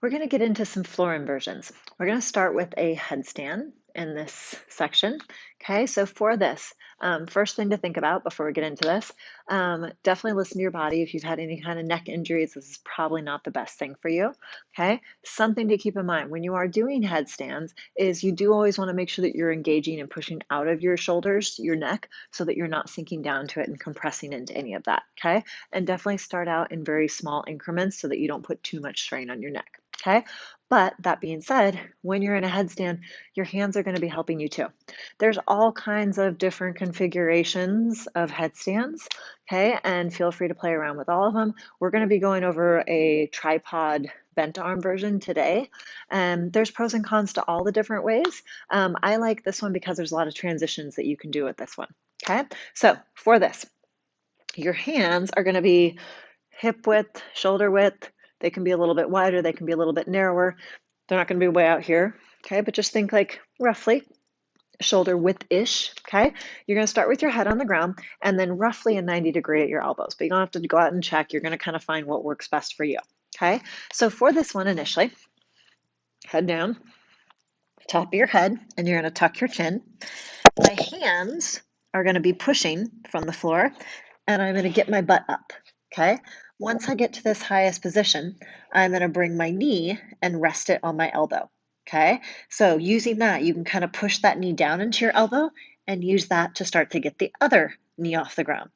We're going to get into some floor inversions. We're going to start with a headstand in this section. Okay, so for this, first thing to think about before we get into this, definitely listen to your body. If you've had any kind of neck injuries, this is probably not the best thing for you. Okay, something to keep in mind when you are doing headstands is you do always want to make sure that you're engaging and pushing out of your shoulders, your neck, so that you're not sinking down to it and compressing into any of that. Okay, and definitely start out in very small increments so that you don't put too much strain on your neck. Okay, but that being said, when you're in a headstand, your hands are going to be helping you too. There's all kinds of different configurations of headstands, okay, and feel free to play around with all of them. We're going to be going over a tripod bent arm version today, and there's pros and cons to all the different ways. I like this one because there's a lot of transitions that you can do with this one. Okay, so for this, your hands are going to be hip width, shoulder width. They can be a little bit wider, they can be a little bit narrower. They're not going to be way out here, okay? But just think like roughly shoulder width-ish, okay? You're going to start with your head on the ground and then roughly a 90-degree at your elbows. But you don't have to go out and check. You're going to kind of find what works best for you, okay? So for this one initially, head down, top of your head, and you're going to tuck your chin. My hands are going to be pushing from the floor, and I'm going to get my butt up, okay? Once I get to this highest position, I'm going to bring my knee and rest it on my elbow, okay? So using that, you can kind of push that knee down into your elbow and use that to start to get the other knee off the ground.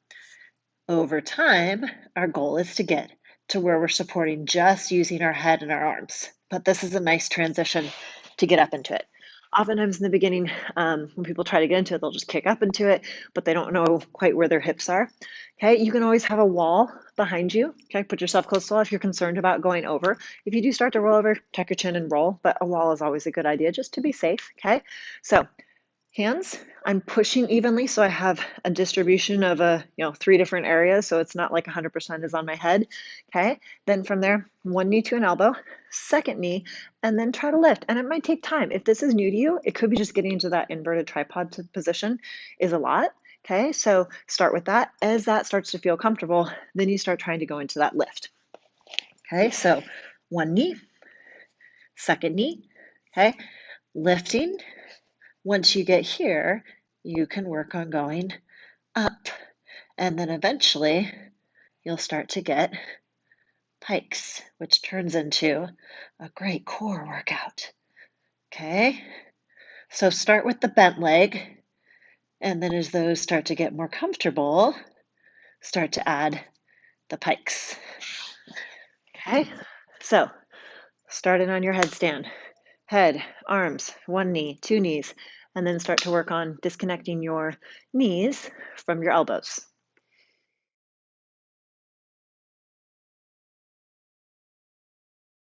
Over time, our goal is to get to where we're supporting just using our head and our arms. But this is a nice transition to get up into it. Oftentimes in the beginning, when people try to get into it, they'll just kick up into it, but they don't know quite where their hips are. Okay, you can always have a wall behind you. Okay, put yourself close to the wall if you're concerned about going over. If you do start to roll over, tuck your chin and roll, but a wall is always a good idea just to be safe. Okay, so hands, I'm pushing evenly, so I have a distribution of 3 different areas, so it's not like 100% is on my head. Okay, then from there, one knee to an elbow, second knee, and then try to lift. And it might take time. If this is new to you, it could be just getting into that inverted tripod position is a lot. Okay, so start with that. As that starts to feel comfortable, then you start trying to go into that lift. Okay, so one knee, second knee, okay, lifting. Once you get here, you can work on going up, and then eventually you'll start to get pikes, which turns into a great core workout. Okay, so start with the bent leg, and then as those start to get more comfortable, start to add the pikes. Okay, so starting on your headstand, head, arms, one knee, two knees, and then start to work on disconnecting your knees from your elbows.